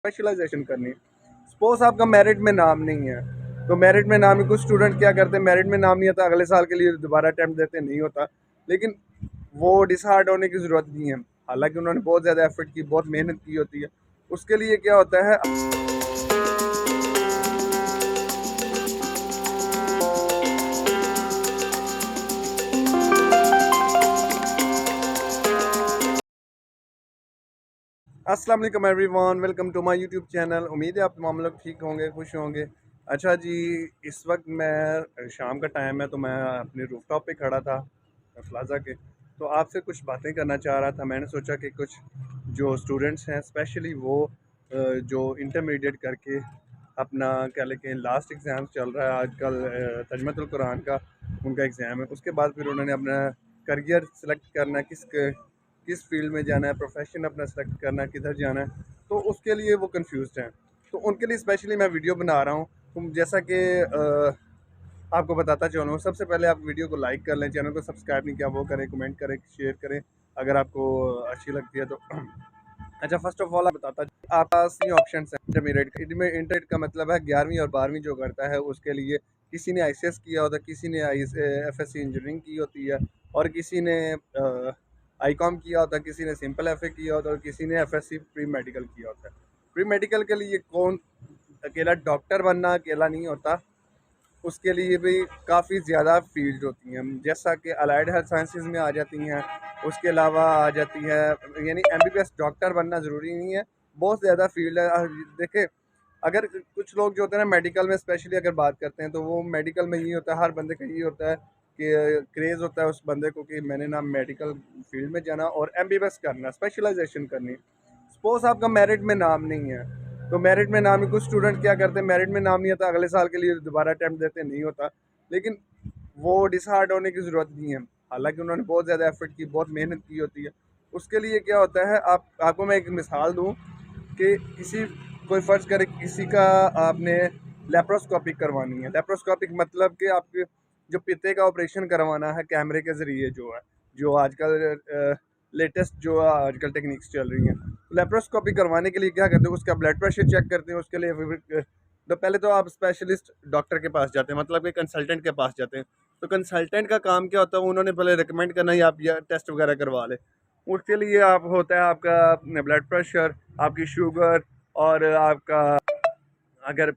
Specialisation करनी है। Suppose आपका मेरिट में नाम नहीं है, तो मेरिट में नाम, कुछ स्टूडेंट क्या करते हैं, मेरिट में नाम नहीं आता, अगले साल के लिए दोबारा अटैम्प्ट देते नहीं होता। लेकिन वो डिसहार्ट होने की ज़रूरत नहीं है, हालांकि उन्होंने बहुत ज़्यादा एफर्ट की, बहुत मेहनत की होती है। उसके लिए क्या होता है, अस्सलाम वालेकुम everyone, welcome to my YouTube channel. उम्मीद है आप तमाम लोग ठीक होंगे, खुश होंगे। अच्छा जी, इस वक्त मैं शाम का टाइम है, तो मैं अपने रूफटॉप पे खड़ा था प्लाजा के, तो आपसे कुछ बातें करना चाह रहा था। मैंने सोचा कि कुछ जो स्टूडेंट्स हैं, स्पेशली वो जो इंटरमीडिएट करके अपना क्या लेके लास्ट एग्ज़ाम चल रहा है आजकल, तर्जुमतुल कुरान का उनका एग्ज़ाम है। उसके बाद फिर उन्होंने अपना करियर सेलेक्ट करना है, किस फील्ड में जाना है, प्रोफेशन अपना सेलेक्ट करना है, किधर जाना है, तो उसके लिए वो कंफ्यूज्ड हैं। तो उनके लिए स्पेशली मैं वीडियो बना रहा हूँ। तो जैसा कि आपको बताता चलूँ, सबसे पहले आप वीडियो को लाइक कर लें, चैनल को सब्सक्राइब नहीं किया वो करें, कमेंट करें, शेयर करें अगर आपको अच्छी लगती है तो। अच्छा, फर्स्ट ऑफ ऑल आप बताता, आपके पास तीन ऑप्शन हैं इंटरमीडिएट। इंटरमीडिएट का मतलब है 11वीं और 12वीं जो करता है उसके लिए। किसी ने आईसीएस किया होता है, किसी ने एफएससी इंजीनियरिंग की होती है, और किसी ने आईकॉम किया होता है, किसी ने सिंपल एफए किया होता है, और किसी ने एफएससी प्री मेडिकल किया होता है। प्री मेडिकल के लिए कौन अकेला डॉक्टर बनना अकेला नहीं होता, उसके लिए भी काफ़ी ज़्यादा फील्ड होती हैं, जैसा कि अलाइड हेल्थ साइंसेज में आ जाती हैं। उसके अलावा आ जाती है, यानी एमबीबीएस डॉक्टर बनना ज़रूरी नहीं है, बहुत ज़्यादा फील्ड है। देखिए, अगर कुछ लोग जो होते हैं ना मेडिकल में स्पेशली अगर बात करते हैं, तो वो मेडिकल में यही होता है, हर बंदे का यही होता है कि क्रेज़ होता है उस बंदे को कि मैंने ना मेडिकल फील्ड में जाना और एमबीबीएस करना, स्पेशलाइजेशन करनी। सपोज आपका मेरिट में नाम नहीं है, तो मेरिट में नाम, कुछ स्टूडेंट क्या करते हैं, मेरिट में नाम नहीं आता, अगले साल के लिए दोबारा अटैम्प्ट देते नहीं होता। लेकिन वो डिसहार्ट होने की ज़रूरत नहीं है, हालांकि उन्होंने बहुत ज़्यादा एफर्ट की, बहुत मेहनत की होती है। उसके लिए क्या होता है, आपको मैं एक मिसाल दूँ कि कोई फ़र्ज़ करे किसी का आपने लेप्रोस्कोपिक करवानी है। लेप्रोस्कोपिक मतलब कि आपके जो पित्ते का ऑपरेशन करवाना है कैमरे के ज़रिए, जो आजकल लेटेस्ट जो आजकल टेक्निक्स चल रही हैं। लेप्रोस्कोपी करवाने के लिए क्या करते हैं, उसका ब्लड प्रेशर चेक करते हैं। उसके लिए तो पहले तो आप स्पेशलिस्ट डॉक्टर के पास जाते हैं, मतलब कि कंसल्टेंट के पास जाते हैं। तो कंसल्टेंट का काम क्या होता है, उन्होंने पहले रिकमेंड करना ही आप ये टेस्ट वगैरह करवा लें। उसके लिए आप होता है आपका ब्लड प्रेशर, आपकी शुगर, और आपका अगर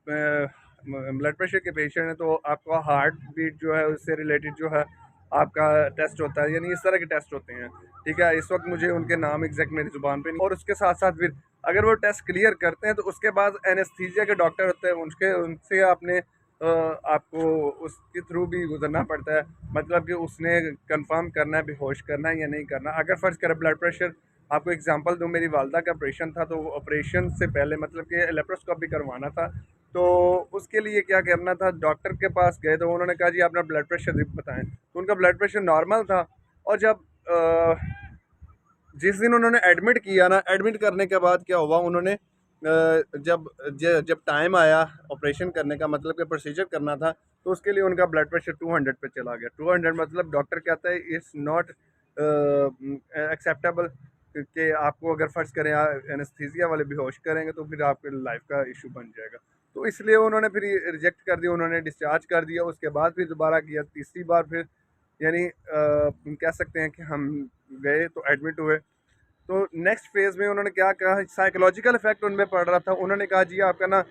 ब्लड प्रेशर के पेशेंट हैं तो आपका हार्ट बीट जो है उससे रिलेटेड जो है आपका टेस्ट होता है, यानी इस तरह के टेस्ट होते हैं। ठीक है, इस वक्त मुझे उनके नाम एग्जैक्ट मेरी ज़ुबान पे नहीं। और उसके साथ साथ फिर अगर वो टेस्ट क्लियर करते हैं तो उसके बाद एनेस्थीसिया के डॉक्टर होते हैं, उनसे आपने आपको उसके थ्रू भी गुजरना पड़ता है, मतलब कि उसने कंफर्म करना है बेहोश करना है या नहीं करना। अगर फ़र्ज़ करें ब्लड प्रेशर, आपको एग्जांपल दूं, मेरी वालदा का ऑपरेशन था, तो ऑपरेशन से पहले मतलब कि लेप्रोस्कोपी करवाना था। तो उसके लिए क्या करना था, डॉक्टर के पास गए तो उन्होंने कहा जी अपना ब्लड प्रेशर बताएं, तो उनका ब्लड प्रेशर नॉर्मल था। और जब जिस दिन उन्होंने एडमिट किया ना, एडमिट करने के बाद क्या हुआ, उन्होंने जब टाइम आया ऑपरेशन करने का, मतलब कि प्रोसीजर करना था, तो उसके लिए उनका ब्लड प्रेशर 200 पे चला गया। 200 मतलब डॉक्टर कहता है इट्स नॉट एक्सेप्टेबल, कि आपको अगर फ़र्ज़ करें एनेस्थीसिया वाले बेहोश करेंगे तो फिर आपके लाइफ का इशू बन जाएगा। तो इसलिए उन्होंने फिर रिजेक्ट कर दिया, उन्होंने डिस्चार्ज कर दिया। उसके बाद फिर दोबारा किया, तीसरी बार फिर, यानी कह सकते हैं कि हम गए तो एडमिट हुए। तो नेक्स्ट फेज़ में उन्होंने क्या कहा, साइकोलॉजिकल इफेक्ट उनमें पड़ रहा था। उन्होंने कहा जी आपका ना,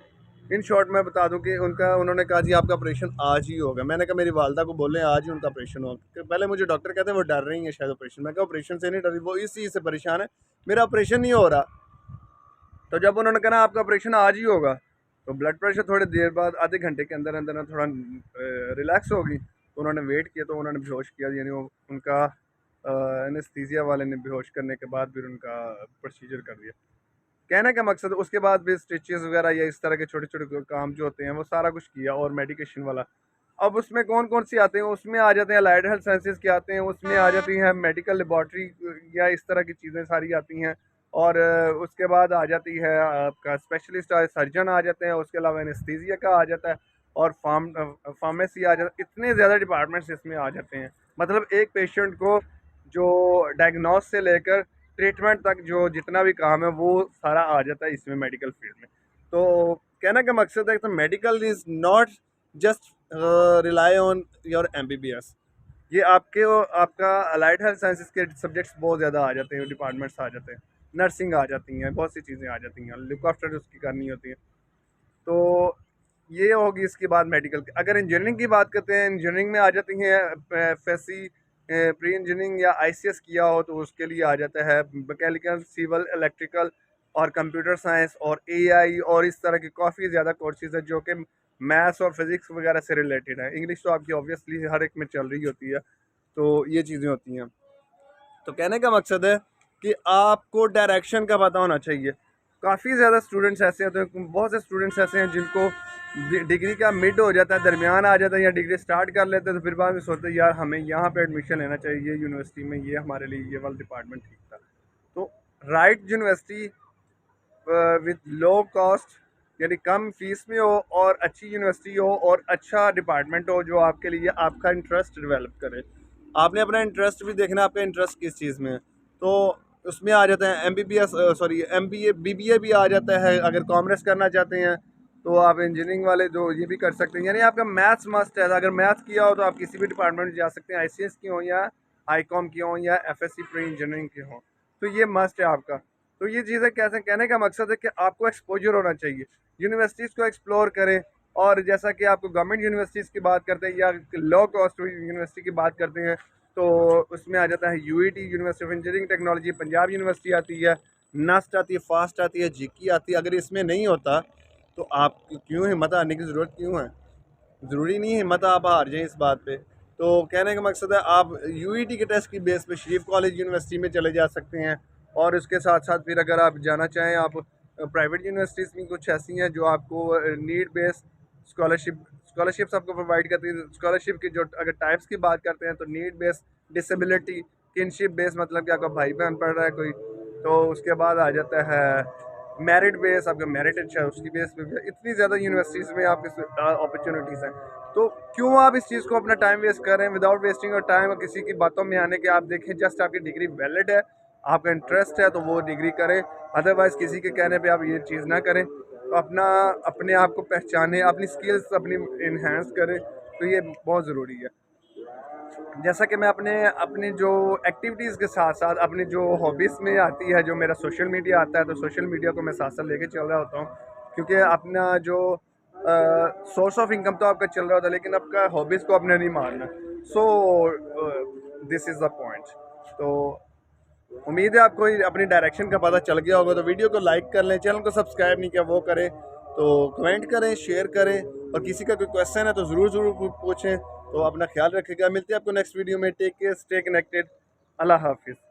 इन शॉर्ट मैं बता दूं कि उन्होंने कहा जी आपका ऑपरेशन आज ही होगा। मैंने कहा मेरी वालदा को बोलें आज ही उनका ऑपरेशन होगा। पहले मुझे डॉक्टर कहते हैं वो डर रही है शायद ऑपरेशन। मैं कहा ऑपरेशन से नहीं डर रही, वो इस चीज़ से परेशान है, मेरा ऑपरेशन नहीं हो रहा। तो जब उन्होंने कहा आपका ऑपरेशन आज ही होगा, तो ब्लड प्रेशर थोड़ी देर बाद, आधे घंटे के अंदर अंदर ना थोड़ा रिलैक्स होगी। तो उन्होंने वेट किया, तो उन्होंने बेहोश किया, यानी वो उनका एनेस्थीसिया वाले ने बेहोश करने के बाद फिर उनका प्रोसीजर कर दिया। कहने का मकसद, उसके बाद भी स्टिचेस वगैरह या इस तरह के छोटे छोटे काम जो होते हैं वो सारा कुछ किया, और मेडिकेशन वाला। अब उसमें कौन कौन सी आते हैं, उसमें आ जाते हैं अलाइड हेल्थ साइंसेज के आते हैं, उसमें आ जाती हैं मेडिकल लेबॉर्ट्री या इस तरह की चीज़ें सारी आती हैं। और उसके बाद आ जाती है आपका स्पेशलिस्ट सर्जन आ जाते हैं, उसके अलावा एनेस्थीसिया का आ जाता है, और फार्मेसी आ जाता है। इतने ज़्यादा डिपार्टमेंट्स इसमें आ जाते हैं, मतलब एक पेशेंट को जो डायग्नोस से लेकर ट्रीटमेंट तक जो जितना भी काम है वो सारा आ जाता है इसमें मेडिकल फील्ड में। तो कहने का मकसद है कि medical is not just rely on your MBBS। ये आपका अलाइड हेल्थ साइंसेज के सब्जेक्ट्स बहुत ज़्यादा आ जाते हैं, डिपार्टमेंट्स आ जाते हैं, नर्सिंग आ जाती हैं, बहुत सी चीज़ें आ जाती हैं, लुक आफ्टर उसकी करनी होती है। तो ये होगी इसके बाद मेडिकल की। अगर इंजीनियरिंग की बात करते हैं, इंजीनियरिंग में आ जाती हैं FSC, प्री इंजीनियरिंग या ICS किया हो तो उसके लिए आ जाता है मैकेनिकल, सिविल, इलेक्ट्रिकल और कंप्यूटर साइंस और AI और इस तरह की काफ़ी ज़्यादा कोर्सेज है जो कि मैथ्स और फिज़िक्स वगैरह से रिलेटेड है। इंग्लिश तो आपकी ऑब्वियसली हर एक में चल रही होती है, तो ये चीज़ें होती हैं। तो कहने का मकसद है कि आपको डायरेक्शन का पता होना चाहिए। काफ़ी ज़्यादा स्टूडेंट्स ऐसे होते हैं, बहुत से स्टूडेंट्स ऐसे हैं जिनको डिग्री का मिड हो जाता है, दरमियान आ जाता है या डिग्री स्टार्ट कर लेते हैं तो फिर बाद में सोचते हैं यार हमें यहाँ पे एडमिशन लेना चाहिए, ये यूनिवर्सिटी में ये हमारे लिए ये वाला डिपार्टमेंट ठीक था। तो right university with low cost यानी कम फीस में हो और अच्छी यूनिवर्सिटी हो और अच्छा डिपार्टमेंट हो जो आपके लिए आपका इंटरेस्ट डेवलप करे। आपने अपना इंटरेस्ट भी देखना, आपका इंटरेस्ट किस चीज़ में है। तो उसमें आ जाता है MBBS, सॉरी MBA, BBA भी आ जाता है। अगर कॉमर्स करना चाहते हैं तो आप इंजीनियरिंग वाले जो ये भी कर सकते हैं, यानी आपका मैथ्स मस्ट है। अगर मैथ्स किया हो तो आप किसी भी डिपार्टमेंट में जा सकते हैं, ICS की हो या ICOM की हो या FSC प्री इंजीनियरिंग की हो, तो ये मस्ट है आपका। तो ये चीज़ें कैसे कहने का मकसद है कि आपको एक्सपोजर होना चाहिए, यूनिवर्सिटीज़ को एक्सप्लोर करें। और जैसा कि आपको गवर्नमेंट यूनिवर्सिटीज़ की बात करते हैं या लो कॉस्ट यूनिवर्सिटी की बात करते हैं तो उसमें आ जाता है UET, university of engineering technology, Punjab university आती है, NUST आती है, फास्ट आती है, GK आती है। अगर इसमें नहीं होता तो आप क्यों हिम्मत हारने की ज़रूरत क्यों है? ज़रूरी नहीं है हिम्मत आप हार जाएँ इस बात पे। तो कहने का मकसद है आप UET के टेस्ट की बेस पे शरीफ कॉलेज यूनिवर्सिटी में चले जा सकते हैं। और उसके साथ-साथ फिर अगर आप जाना चाहें, आप प्राइवेट यूनिवर्सिटीज़ भी कुछ ऐसी हैं जो आपको नीड बेस्ड स्कॉलरशिप्स आपको प्रोवाइड करती हैं। स्कॉलरशिप की जो अगर टाइप्स की बात करते हैं तो need based, disability, kinship based, मतलब कि आपका भाई-बहन पढ़ रहा है कोई, तो उसके बाद आ जाता है मेरिट बेस, आपका मेरिट अच्छा है उसकी बेस पे भी। इतनी ज़्यादा यूनिवर्सिटीज़ में आपकी अपॉर्चुनिटीज़ हैं। तो क्यों आप इस चीज़ को अपना टाइम वेस्ट कर रहे हैं विदाउट वेस्टिंग योर टाइम और किसी की बातों में आने के। आप देखें जस्ट आपकी डिग्री वैलिड है, आपका इंटरेस्ट है तो वो डिग्री करें, अदरवाइज़ किसी के कहने पे आप ये चीज़ ना करें। तो अपने आप को पहचानें, अपनी स्किल्स अपनी इन्हेंस करें, तो ये बहुत ज़रूरी है। जैसा कि मैं अपने जो एक्टिविटीज़ के साथ साथ अपनी जो हॉबीज़ में आती है, जो मेरा सोशल मीडिया आता है, तो सोशल मीडिया को मैं साथ साथ लेके चल रहा होता हूँ क्योंकि अपना जो सोर्स ऑफ इनकम तो आपका चल रहा होता है लेकिन आपका हॉबीज़ को आपने नहीं मारना। So this is the point. तो उम्मीद है आपको अपनी डायरेक्शन का पता चल गया होगा। तो वीडियो को लाइक कर लें, चैनल को सब्सक्राइब नहीं किया वो करें, तो कमेंट करें, शेयर करें और किसी का कोई क्वेश्चन है तो ज़रूर पूछें। तो अपना ख्याल रखिएगा, मिलते हैं आपको नेक्स्ट वीडियो में। टेक केयर, स्टे कनेक्टेड, अल्लाह हाफिज़।